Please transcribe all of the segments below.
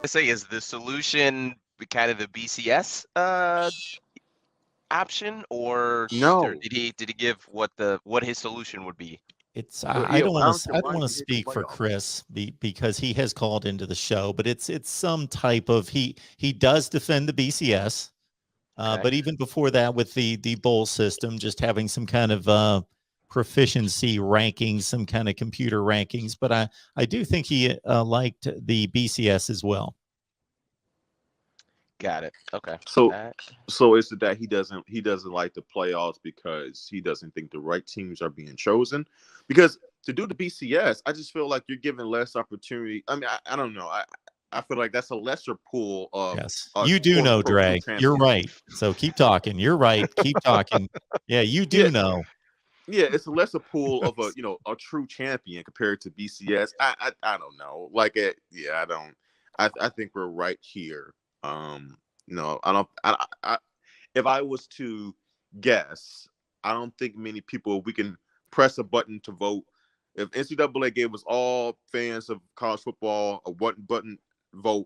I say, is the solution kind of the BCS option, or No. did he give what his solution would be? It's Well, I yeah, don't I want don't to care I don't why want to you hit the speak for playoffs. Chris because he has called into the show, but it's some type of he does defend the BCS, Okay. but even before that, with the bowl system, just having some kind of proficiency rankings, some kind of computer rankings. But I do think he liked the BCS as well. Got it. Okay. So Uh, so is it that he doesn't like the playoffs because he doesn't think the right teams are being chosen? Because to do the BCS, I just feel like you're giving less opportunity. I mean, I don't know. I feel like that's a lesser pool of Yes, you do quote know, unquote true Dre. You're champions. right. So keep talking. You're right. Keep talking. Yeah, you Yeah, do know. yeah, it's a lesser pool of a true champion compared to BCS. I don't know. Like yeah, I don't. I think we're right here. No, I don't. If I was to guess, I don't think many people we can press a button to vote. If NCAA gave us all fans of college football a one button vote,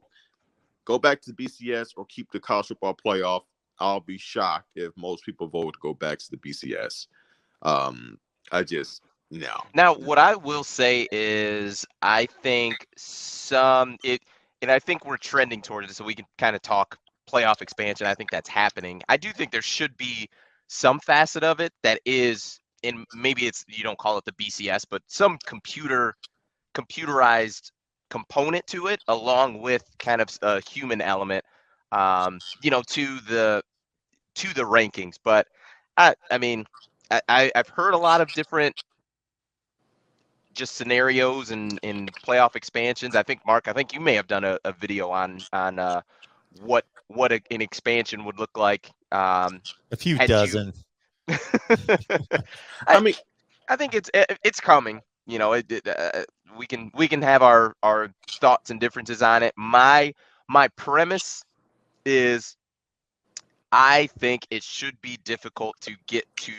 go back to BCS or keep the college football playoff, I'll be shocked if most people vote to go back to the BCS. I just no, Now, no. what I will say is, I think and I think we're trending towards it, so we can kind of talk playoff expansion. I think that's happening. I do think there should be some facet of it that is, and maybe it's you don't call it the BCS, but some computerized component to it, along with kind of a human element, to the rankings. But I mean, I've heard a lot of different just scenarios and in playoff expansions. I think Mark, I think you may have done a video on an expansion would look like. A few Had you? dozen. I I mean, I think it's coming. We can have our thoughts and differences on it. My premise is I think it should be difficult to get to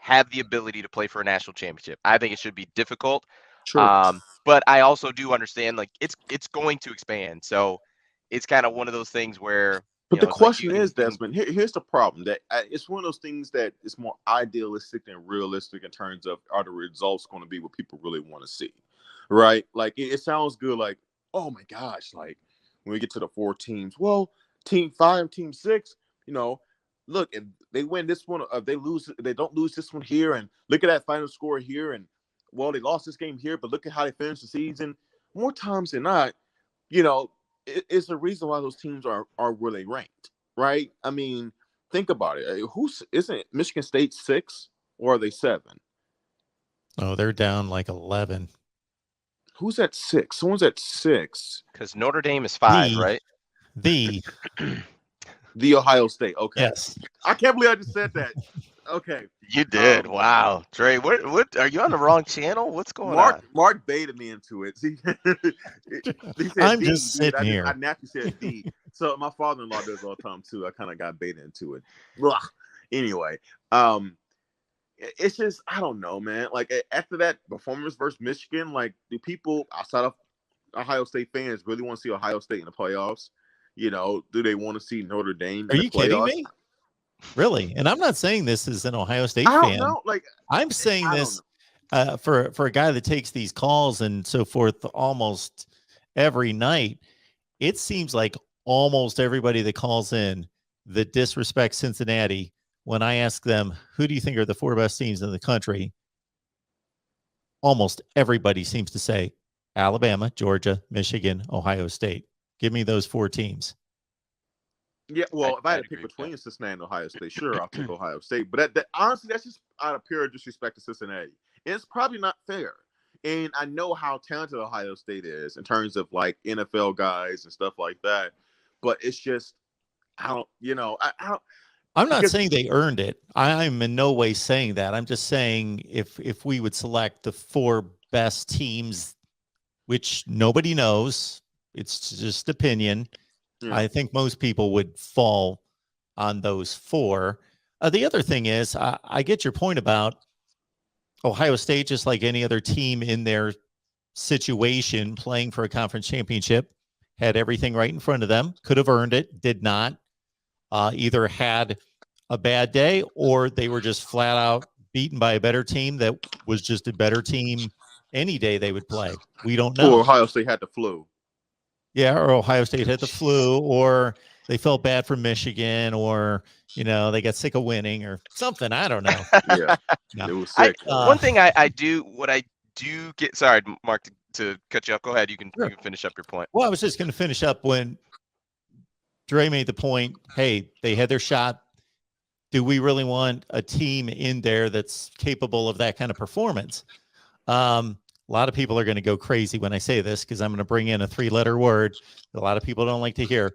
have the ability to play for a national championship. I think it should be difficult. sure. But I also do understand like it's going to expand. So it's kind of one of those things where, But the it's like you question can is, you can Desmond, here's the problem that it's one of those things that is more idealistic than realistic in terms of are the results going to be what people really want to see, right? Like it sounds good, like oh my gosh, like when we get to the four teams, well, team five, team six, you know, look, if they win this one, they lose, they don't lose this one here, and look at that final score here, and well, they lost this game here, but look at how they finished the season. More times than not, you know, it's the reason why those teams are where they ranked, right? I mean, think about it. Who's isn't Michigan State 6 or are they 7? Oh, they're down like 11. Who's at 6? Someone's at 6. because Notre Dame is 5, The right? the The Ohio State. Okay, yes. I can't believe I just said that. Okay, You did. um, Wow. Dre, what are you on the wrong channel? What's going Mark on? Mark baited me into it. See, he said I'm D. just Dude, sitting I here. naturally said D. So my father-in-law does all the time too. I kind of got baited into it. Blah. Anyway, um, it's just I don't know, man. Like after that performance versus Michigan, like do people outside of Ohio State fans really want to see Ohio State in the playoffs? You know, do they want to see Notre Dame Are in the you kidding playoffs? me? Really? And I'm not saying this as an Ohio State I don't fan. know. Like I'm saying I don't know. this for a guy that takes these calls and so forth almost every night. It seems like almost everybody that calls in that disrespects Cincinnati, when I ask them, who do you think are the four best teams in the country? Almost everybody seems to say Alabama, Georgia, Michigan, Ohio State. Give me those four teams. Yeah, I'd, well, if I had I'd to pick agree with between Cincinnati and Ohio State, sure, I'll take Ohio State. But that honestly, that's just out of pure disrespect to Cincinnati. And it's probably not fair. And I know how talented Ohio State is in terms of like NFL guys and stuff like that. But it's just, I don't, I don't, I'm not because saying they earned it. I'm in no way saying that. I'm just saying if we would select the four best teams, which nobody knows, it's just opinion. yeah, I think most people would fall on those four. The other thing is, I get your point about Ohio State, just like any other team in their situation playing for a conference championship, had everything right in front of them, could have earned it, did not, either had a bad day or they were just flat out beaten by a better team that was just a better team any day they would play. We don't know. Or Ohio State had the flu. Yeah, or Ohio State had the flu, or they felt bad for Michigan, or they got sick of winning or something. I don't know. Yeah, No. it was sick. One thing I do get, sorry, Mark, to cut you off. Go ahead. You can finish up your point. Well, I was just going to finish up when Dre made the point. Hey, they had their shot. Do we really want a team in there that's capable of that kind of performance? A lot of people are going to go crazy when I say this because I'm going to bring in a 3-letter word that a lot of people don't like to hear.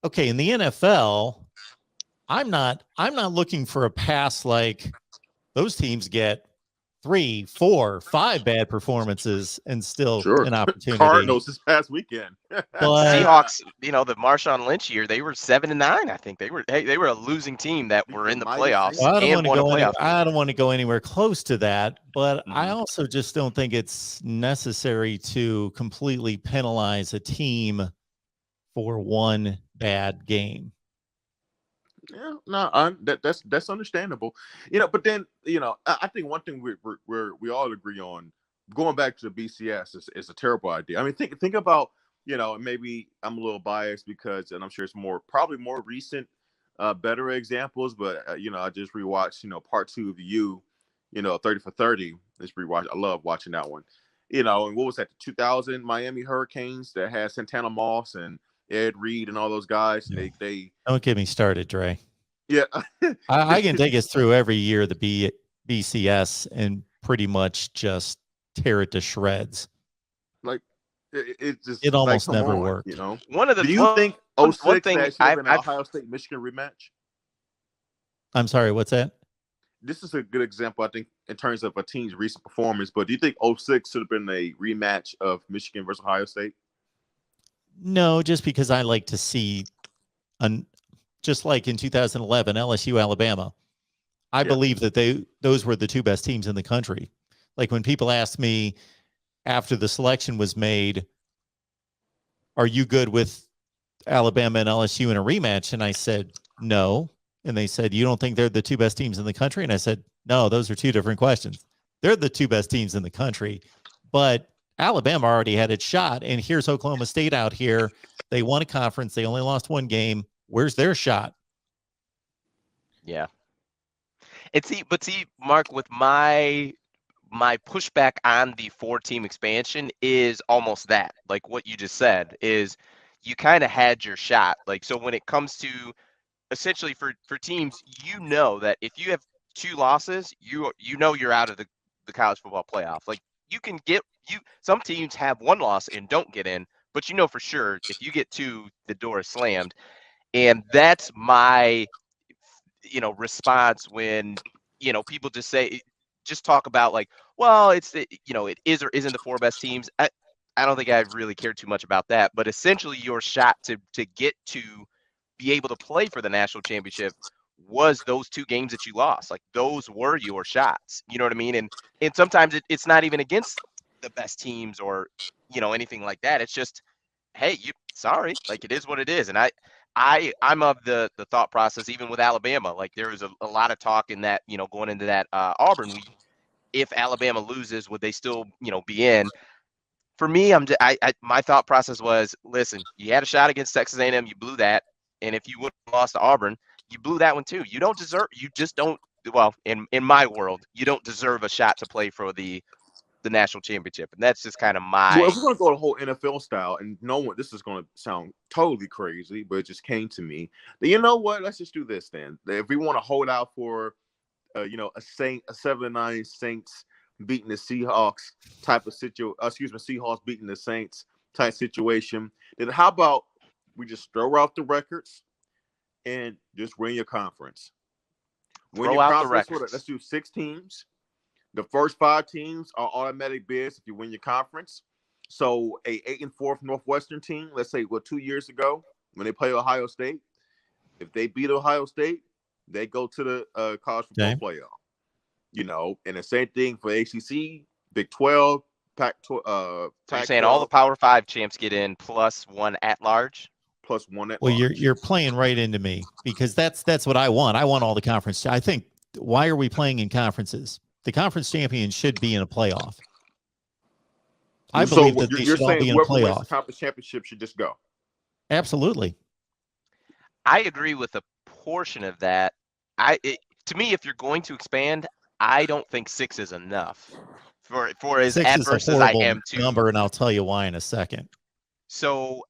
Okay, in the NFL, I'm not looking for a pass like those teams get 3, 4, 5 bad performances and still an opportunity. Cardinals this past weekend. But Seahawks, the Marshawn Lynch year, they were 7-9. I think they were a losing team that were in the playoffs and won a playoff game. I don't want to go anywhere close to that, but I also just don't think it's necessary to completely penalize a team for one bad game. Yeah, no, that's understandable. But then I think one thing we all agree on, going back to the BCS is a terrible idea. I mean, think about maybe I'm a little biased because, and I'm sure it's probably more recent, better examples. But I just rewatched part 2 of You, 30 for 30. Just rewatch. I love watching that one. And what was that? The 2000 Miami Hurricanes that had Santana Moss and Ed Reed and all those guys. Yeah. They don't get me started, Dre. Yeah, I can take us through every year the BCS and pretty much just tear it to shreds. Like it almost never worked. One of the do you think 06 one thing that should have been an Ohio State Michigan rematch? I'm sorry, what's that? This is a good example, I think, in terms of a team's recent performance. But do you think 06 should have been a rematch of Michigan versus Ohio State? No, just because I like to see, just like in 2011, LSU, Alabama. I believe that those were the 2 best teams in the country. Like when people asked me after the selection was made, are you good with Alabama and LSU in a rematch? And I said, no. And they said, you don't think they're the 2 best teams in the country? And I said, no, those are 2 different questions. They're the 2 best teams in the country, but Alabama already had its shot. And here's Oklahoma State out here. They won a conference. They only lost 1 game. Where's their shot? Yeah. But see, Mark, with my pushback on the 4-team expansion is almost that. Like what you just said is you kind of had your shot. Like, so when it comes to essentially for teams, that if you have 2 losses, you're out of the college football playoff. Like some teams have 1 loss and don't get in, but for sure if you get 2, the door is slammed. And that's my response when people just talk about like, well, it's it is or isn't the 4 best teams. I don't think I really care too much about that, but essentially your shot to get to be able to play for the national championship was those 2 games that you lost. Like those were your shots. You know what I mean? And sometimes it's not even against the best teams or anything like that. It's just, hey, sorry, like it is what it is. And I'm of the thought process, even with Alabama, like there was a lot of talk in that, going into that Auburn week, if Alabama loses, would they still, be in? For me, my thought process was, listen, you had a shot against Texas A&M, you blew that. And if you would have lost to Auburn, you blew that one too. You just don't, well, in my world, you don't deserve a shot to play for the national championship. And that's just kind of my. Well, if we're going to go the whole NFL style, and this is going to sound totally crazy, but it just came to me. Then you know what? Let's just do this then. If we want to hold out for, a 7-9 Saints beating the Seahawks type of Seahawks beating the Saints type situation, then how about we just throw out the records and just win your conference? Throw out the records. Let's do 6 teams. The first 5 teams are automatic bids if you win your conference. So a 8-4 Northwestern team, let's say 2 years ago when they play Ohio State, if they beat Ohio State, they go to the college football playoff. And the same thing for ACC, Big 12, So you're saying all the Pac-12 Power 5 champs get in plus one at large? plus one at Well, large. you're playing right into me because that's what I want. I want all the conference. I think, why are we playing in conferences? The conference champion should be in a playoff. I So believe that they you're should all saying be in a whoever wins the playoff. conference championship should just go. Absolutely. I agree with a portion of that. To me, if you're going to expand, I don't think 6 is enough for as 6 is a adverse as I horrible am to. number, and I'll tell you why in a second. So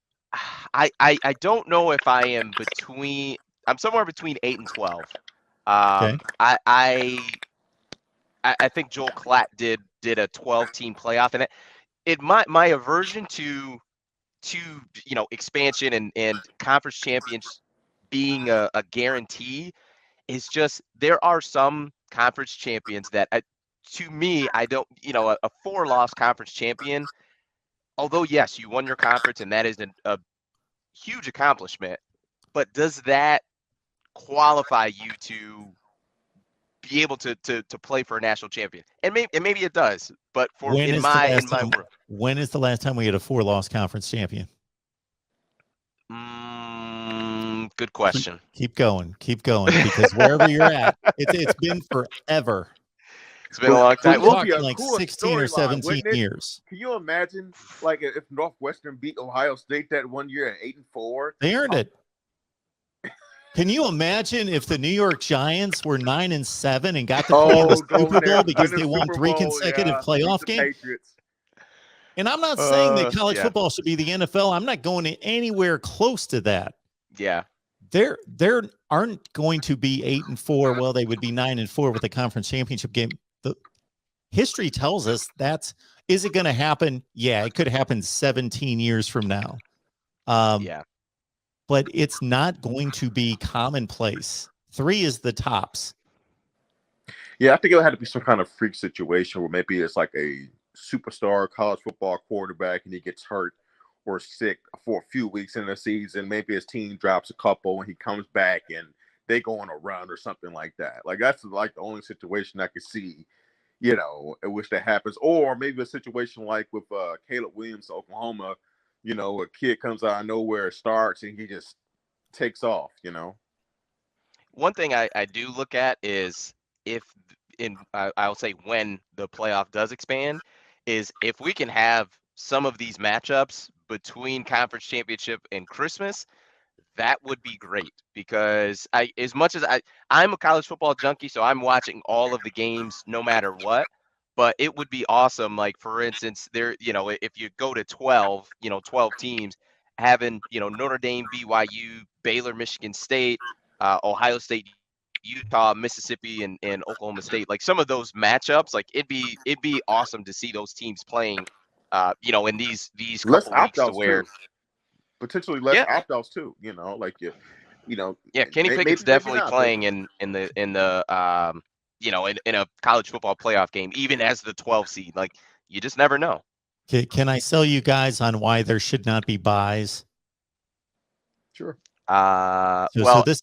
I don't know if I am between. I'm somewhere between 8 and 12. Okay. I think Joel Klatt did a 12-team playoff, and my aversion to expansion and conference champions being a guarantee is just there are some conference champions that to me I don't a 4-loss conference champion, although yes you won your conference and that is a huge accomplishment, but does that qualify you to be able to play for a national champion? And maybe it does, but When is the last time we had a 4-loss conference champion? Good question. Keep going, because wherever you're at, it's been forever. It's been a long time. We're talking like 16 or 17 years. Can you imagine, like, if Northwestern beat Ohio State that one year at 8-4? They earned it. Can you imagine if the New York Giants were 9-7 and got to play in the Super Bowl because they won 3 consecutive playoff games? And I'm not saying that college football should be the NFL. I'm not going anywhere close to that. Yeah. There aren't going to be 8-4. Well, they would be 9-4 with a conference championship game. The history tells us is it going to happen? Yeah, it could happen 17 years from now. Yeah. But it's not going to be commonplace. 3 is the tops. Yeah, I think it had to be some kind of freak situation where maybe it's like a superstar college football quarterback and he gets hurt or sick for a few weeks in the season. Maybe his team drops a couple and he comes back and they go on a run or something like that. Like, that's like the only situation I could see, in which that happens. Or maybe a situation like with Caleb Williams, Oklahoma, a kid comes out of nowhere, starts, and he just takes off, One thing I do look at is I'll say when the playoff does expand, is if we can have some of these matchups between conference championship and Christmas, that would be great, because as much as I'm a college football junkie, so I'm watching all of the games no matter what. But it would be awesome, like for instance, if you go to 12, 12 teams, having Notre Dame, BYU, Baylor, Michigan State, Ohio State, Utah, Mississippi, and Oklahoma State, like some of those matchups, like it'd be awesome to see those teams playing, in these less couple weeks to where too. Potentially less opt-outs too. Kenny Pickett's definitely playing in the in a college football playoff game, even as the 12 seed. Like, you just never know. Can I sell you guys on why there should not be buys? Sure. So this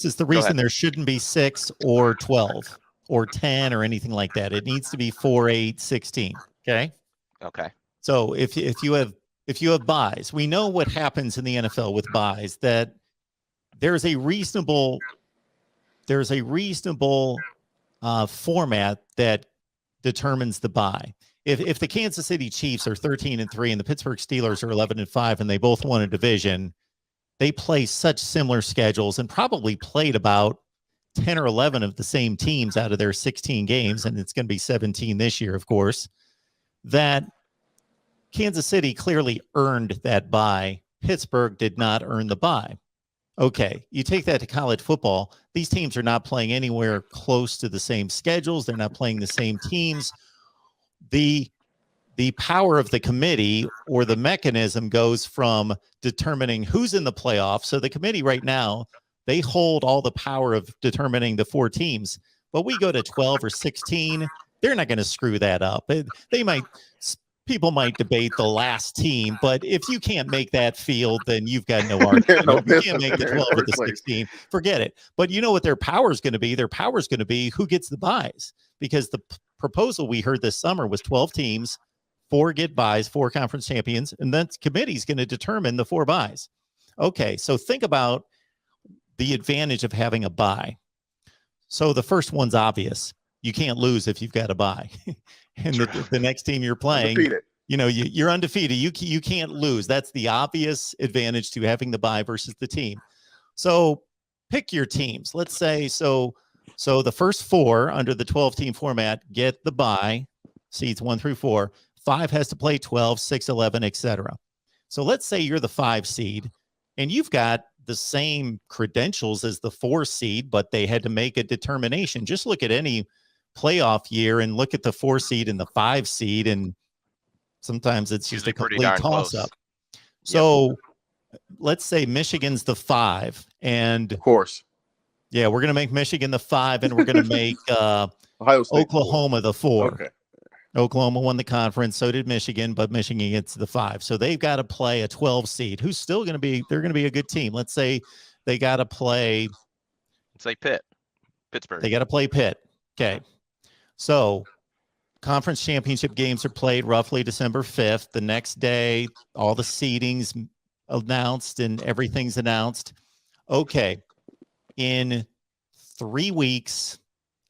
is the reason there shouldn't be 6 or 12 or 10 or anything like that. It needs to be 4, 8, 16. Okay. So if you have buys, we know what happens in the NFL with buys, that there's a reasonable format that determines the buy. If the Kansas City Chiefs are 13-3 and the Pittsburgh Steelers are 11-5 and they both won a division, they play such similar schedules and probably played about 10 or 11 of the same teams out of their 16 games, and it's going to be 17 this year, of course, that Kansas City clearly earned that bye. Pittsburgh did not earn the bye. Okay, you take that to college football. These teams are not playing anywhere close to the same schedules. They're not playing the same teams. The power of the committee or the mechanism goes from determining who's in the playoffs. So the committee right now, they hold all the power of determining the 4 teams. But we go to 12 or 16, they're not going to screw that up. People might debate the last team, but if you can't make that field, then you've got no argument. You can't make the 12 or the 16. Forget it. But you know what their power is going to be? Their power is going to be who gets the buys, because the proposal we heard this summer was 12 teams, 4 get buys, 4 conference champions, and then committee's going to determine the 4 buys. Okay, so think about the advantage of having a bye. So the first one's obvious. You can't lose if you've got a bye. And the next team you're playing, Undefeated. you're undefeated. You can't lose. That's the obvious advantage to having the bye versus the team. So pick your teams. Let's say so the first 4 under the 12-team format get the bye, seeds 1 through 4. 5 has to play 12, 6, 11, etc. So let's say you're the 5 seed and you've got the same credentials as the 4 seed, but they had to make a determination. Just look at any playoff year and look at the 4 seed and the 5 seed, and sometimes it's just a complete toss-up. So let's say Michigan's the 5, and of course, yeah, we're going to make Michigan the 5, and we're going to make Ohio State Oklahoma the 4. Okay. Oklahoma won the conference, so did Michigan, but Michigan gets the 5. So they've got to play a 12 seed who's still going to be, they're going to be a good team. Let's say they got to play. It's like Pittsburgh. They got to play Pitt. Okay. So conference championship games are played roughly December 5th. The next day, all the seedings announced and everything's announced. Okay. In 3 weeks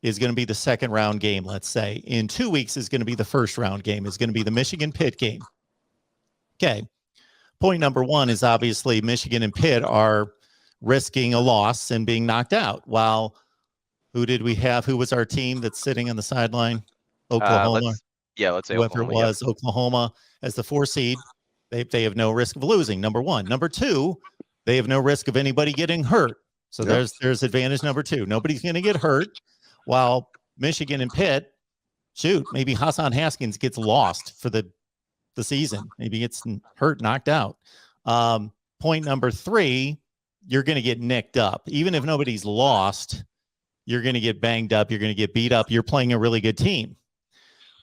is going to be the second round game, let's say. In 2 weeks is going to be the first round game. Is going to be the Michigan Pitt game. Okay. Point number 1 is obviously Michigan and Pitt are risking a loss and being knocked out. While who did we have? Who was our team that's sitting on the sideline? Oklahoma. Let's say whoever Oklahoma, it was. Oklahoma as the 4 seed. They have no risk of losing, number 1. Number 2, they have no risk of anybody getting hurt. So there's advantage number 2. Nobody's going to get hurt. While Michigan and Pitt, shoot, maybe Hassan Haskins gets lost for the season. Maybe gets hurt, knocked out. Point number 3, you're going to get nicked up. Even if nobody's lost, you're going to get banged up. You're going to get beat up. You're playing a really good team.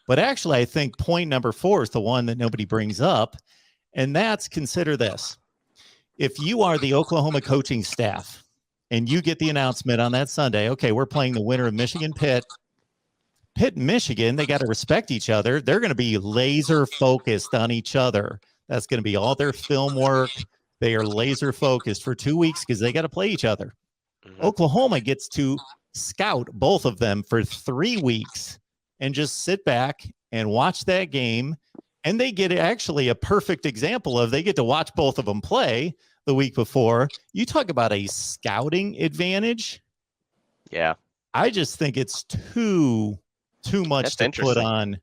But actually, I think point number 4 is the one that nobody brings up. And that's, consider this. If you are the Oklahoma coaching staff and you get the announcement on that Sunday, okay, we're playing the winner of Michigan Pitt. Pitt and Michigan, they got to respect each other. They're going to be laser focused on each other. That's going to be all their film work. They are laser focused for 2 weeks because they got to play each other. Mm-hmm. Oklahoma gets to scout both of them for 3 weeks and just sit back and watch that game. And they get actually a perfect example of they get to watch both of them play the week before. You talk about a scouting advantage. Yeah. I just think it's too much to put on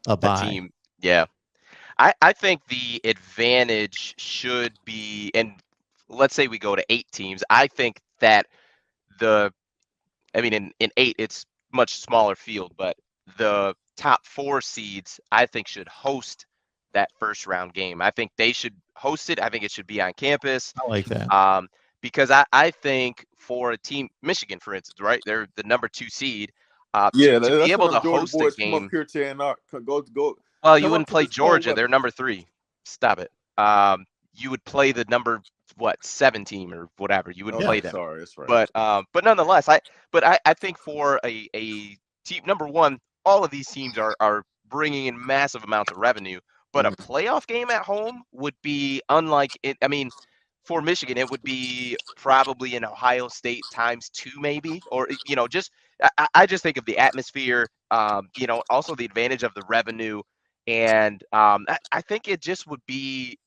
a bye. Team. Yeah. I think the advantage should be, and let's say we go to 8 teams. I think that in 8, it's much smaller field, but the top 4 seeds, I think, should host that first round game. I think they should host it. I think it should be on campus. I like that. Because I think for a team, Michigan, for instance, right? They're the number 2 seed. To be able to host a game. Well, you wouldn't play Georgia. They're number 3. Stop it. You would play the number 7 team or whatever. You wouldn't play them. Sorry, that's right. But nonetheless, I think for a team, number 1, all of these teams are bringing in massive amounts of revenue. But a playoff game at home would be unlike it. I mean, for Michigan, it would be probably in Ohio State times 2, maybe, or I just think of the atmosphere. Also the advantage of the revenue, and I think it just would be.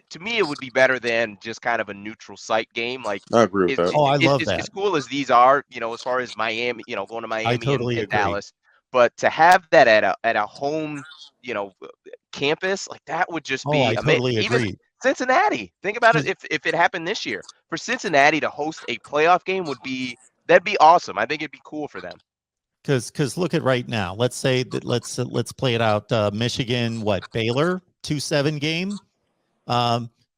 To me, it would be better than just kind of a neutral site game. Like, I agree with that. I love that. As cool as these are, as far as Miami, going to Miami totally and Dallas, but to have that at a home, campus, like that would just be I totally agree. Even Cincinnati, think about it. If it happened this year, for Cincinnati to host a playoff game that'd be awesome. I think it'd be cool for them. Because look at right now. Let's say that let's play it out. Michigan, Baylor 2-7 game.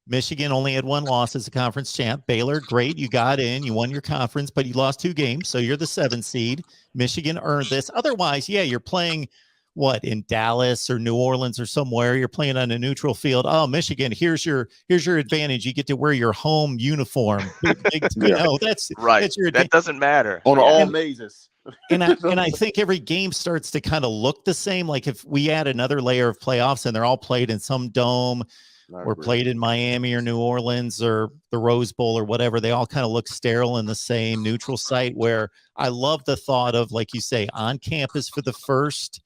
Michigan only had 1 loss as a conference champ. Baylor, great, you got in, you won your conference, but you lost 2 games, so you're the 7 seed. Michigan earned this. Otherwise, yeah, you're playing what, in Dallas or New Orleans or somewhere. You're playing on a neutral field. Oh, Michigan, here's your advantage. You get to wear your home uniform. Yeah. That's Right. your That advantage. doesn't matter. On Yeah. all mazes. And I think every game starts to kind of look the same. Like if we add another layer of playoffs and they're all played in some dome or played in Miami or New Orleans or the Rose Bowl or whatever, they all kind of look sterile in the same neutral site, where I love the thought of, like you say, on campus for the first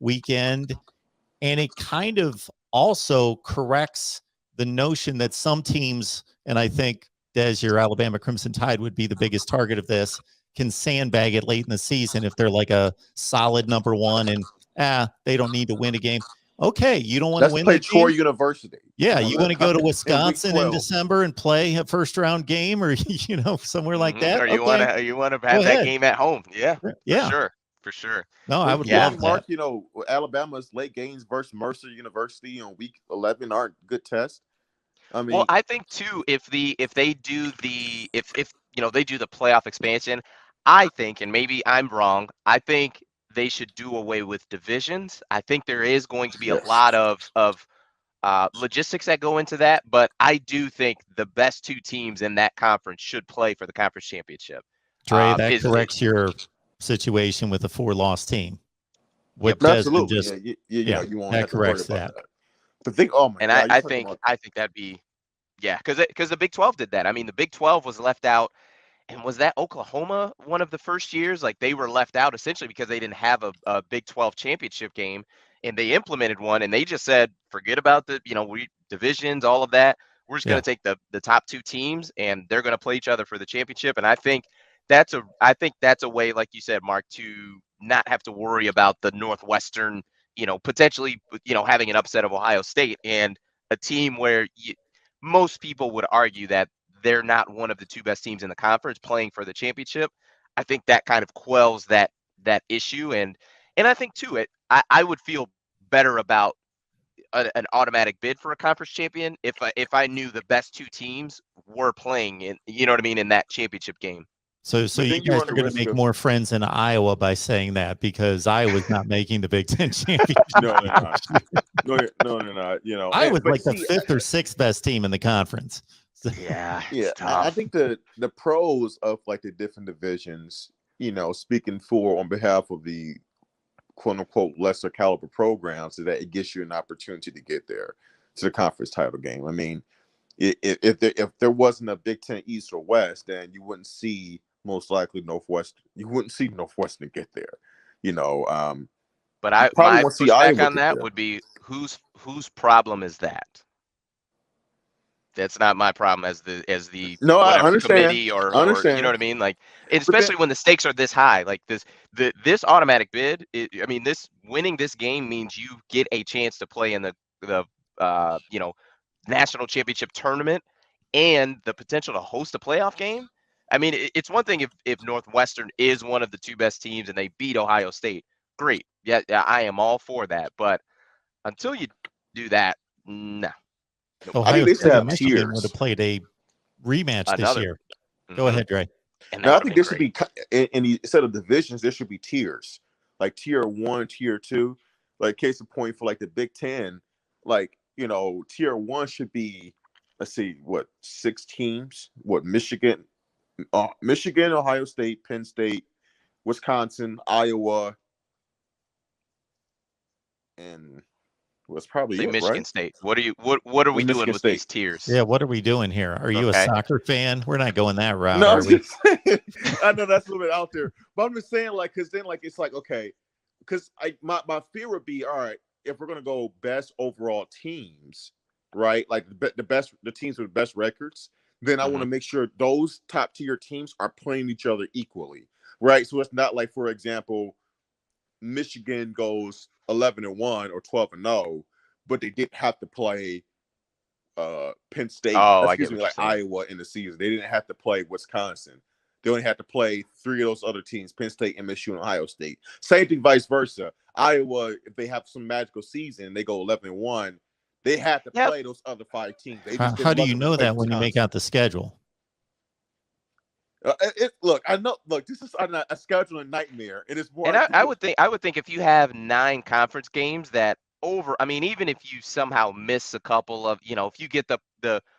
weekend. And it kind of also corrects the notion that some teams, and I think, Des, your Alabama Crimson Tide would be the biggest target of this, can sandbag it late in the season if they're like a solid number one and they don't need to win a game. Okay, you don't want to Let's win play the Troy game? University. Yeah, you want to go to in week Wisconsin in 12. December and play a first round game, or somewhere like that. Or you Okay, want to go have that ahead. game at home. Yeah, Yeah, for sure. no, I would Yeah, love Mark, that. Alabama's late games versus Mercer University on week 11 aren't good tests. I Well, mean, I think too, if they do if they do the playoff expansion, I think, and maybe I'm wrong, I think they should do away with divisions. I think there is going to be a yes. lot of logistics that go into that, but I do think the best two teams in that conference should play for the conference championship. Dre, that Is it? corrects your situation with a 4-loss team. What Yep. Desmond Absolutely. just, Yeah, you won't that have to worry corrects about that. that. But think, oh my And God, you're I talking think about that'd be, yeah, because the Big 12 did that. I mean, the Big 12 was left out. And was that Oklahoma one of the first years? Like they were left out essentially because they didn't have a Big 12 championship game, and they implemented one, and they just said, forget about the divisions, all of that. We're just going Yeah. to take the top two teams, and they're going to play each other for the championship. And I think that's a way, like you said, Mark, to not have to worry about the Northwestern, potentially, having an upset of Ohio State and a team where most people would argue that they're not one of the two best teams in the conference playing for the championship. I think that kind of quells that issue, and I think too I would feel better about an automatic bid for a conference champion if I knew the best two teams were playing in, you know what I mean, in that championship game. So but you then you guys run are the going to risk make of more friends in Iowa by saying that, because Iowa's not making the Big Ten championship. no, they're not. No, they're not. Iowa's But like the see, 5th or 6th best team in the conference. Yeah, yeah, it's I tough. think the pros of like the different divisions, speaking for on behalf of the quote unquote lesser caliber programs, is that it gives you an opportunity to get there to the conference title game. I mean, if there wasn't a Big Ten East or West, then you wouldn't see most likely Northwestern. You wouldn't see Northwestern get there. But You probably my won't see pushback Iowa on get that there. would be whose problem is that? That's not my problem as the No, I whatever understand. committee I or you know understand. what I mean, like, and But then, especially when the stakes are this high, like this automatic bid, I mean, this winning this game means you get a chance to play in the uh you know national championship tournament and the potential to host a playoff game. I mean, it's one thing if Northwestern is one of the two best teams and they beat Ohio State, great, yeah, I am all for that, but until you do that, nah, nope. I think Ohio they should State and have Michigan would have tiers. played a rematch this Another. year. Go Hmm. ahead, Dre. And that Now, I would have think been there should great. be instead of divisions, there should be tiers, like tier 1, tier 2. Like case in point for like the Big Ten, like tier 1 should be, let's see, what 6 teams? What Michigan, Ohio State, Penn State, Wisconsin, Iowa, and was probably Say it, Michigan right? State. What are we And doing Michigan with State. these tiers? Yeah, what are we doing here? Are you a Okay. soccer fan? We're not going that route, No, are I'm we? just saying. I know that's a little bit out there, but I'm just saying, like, because then, like, it's like, okay, because my fear would be, all right, if we're gonna go best overall teams, right? Like the teams with the best records, then I want Hmm. to make sure those top tier teams are playing each other equally, right? So it's not like, for example, Michigan goes 11-1 or 12-0, but they didn't have to play Penn State, Oh, I excuse get me, what you're like saying. Iowa in the season. They didn't have to play Wisconsin. They only had to play 3 of those other teams: Penn State, MSU, and Ohio State. Same thing, vice versa. Iowa, if they have some magical season, they go 11-1. They had to Yep. play those other 5 teams. They just How didn't do you luckily know play that when you make Wisconsin. out the schedule? Look, I know. Look, this is a scheduling nightmare. It is more And I ideal. would think if you have 9 conference games that over, I mean, even if you somehow miss a couple of, if you get the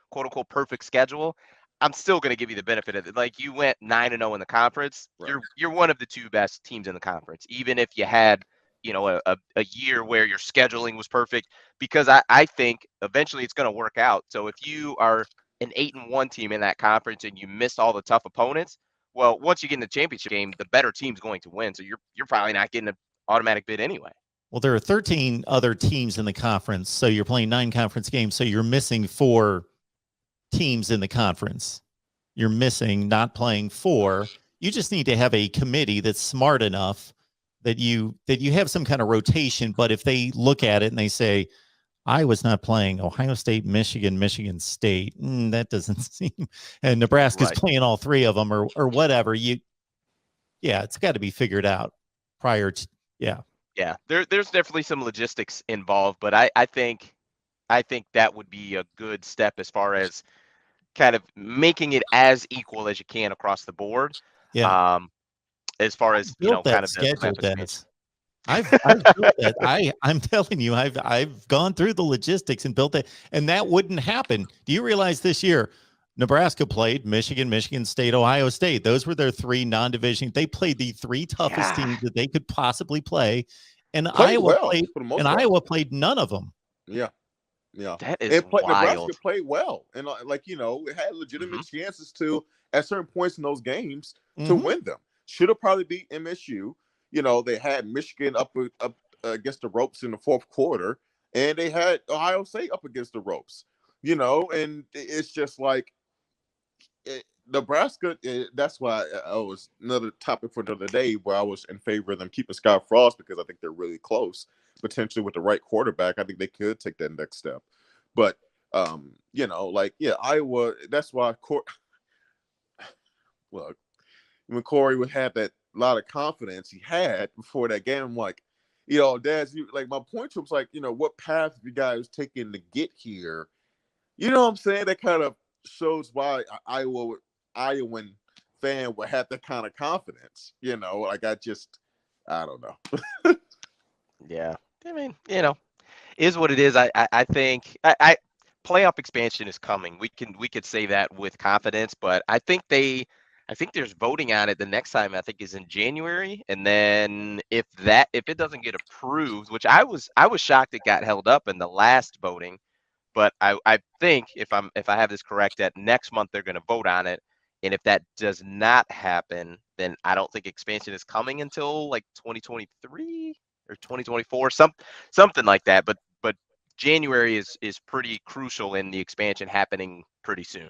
quote unquote perfect schedule, I'm still going to give you the benefit of it. Like you went 9-0 in the conference, Right. you're one of the 2 best teams in the conference, even if you had, a year where your scheduling was perfect, because I think eventually it's going to work out. So if you are an 8-1 team in that conference and you missed all the tough opponents, well, once you get in the championship game, the better team's going to win. So you're probably not getting an automatic bid anyway. Well, there are 13 other teams in the conference, so you're playing 9 conference games, so you're missing 4 teams in the conference. You're missing, not playing 4. You just need to have a committee that's smart enough that you have some kind of rotation. But if they look at it and they say, Iowa's not playing Ohio State, Michigan State, that doesn't seem, and Nebraska's Right. playing all 3 of them or whatever, it's got to be figured out prior to, Yeah. There's definitely some logistics involved, but I think that would be a good step as far as kind of making it as equal as you can across the board. yeah. Um, as far as, Built kind that of the schedule, playoff expansion. Dennis. I've built that. I'm telling you, I've gone through the logistics and built it, and that wouldn't happen. Do you realize this year Nebraska played Michigan State, Ohio State? Those were their 3 non-division. They played the 3 toughest Yeah. teams that they could possibly play, and Played well for the most part. Iowa played none of them. Yeah. Yeah. That is Nebraska wild. played well, and it had legitimate Hmm. chances to, at certain points in those games, to Mhm. win them. Should have probably beat MSU. They had Michigan up against the ropes in the fourth quarter, and they had Ohio State up against the ropes. And it's just like Nebraska. That's why I was another topic for another day, where I was in favor of them keeping Scott Frost, because I think they're really close. Potentially with the right quarterback, I think they could take that next step. But Iowa. That's why look, when Corey would have that lot of confidence he had before that game, I'm like, Dad, like, my point to him was like, what path have you guys taken to get here? You know what I'm saying? That kind of shows why Iowan fan would have that kind of confidence. Like, I don't know. Yeah. I mean, is what it is. I think I playoff expansion is coming. We could say that with confidence, but I think there's voting on it the next time. I think is in January, and then if it doesn't get approved, which I was shocked it got held up in the last voting, but I think if I have this correct, that next month they're going to vote on it, and if that does not happen, then I don't think expansion is coming until like 2023 or 2024, something like that. But January is pretty crucial in the expansion happening pretty soon.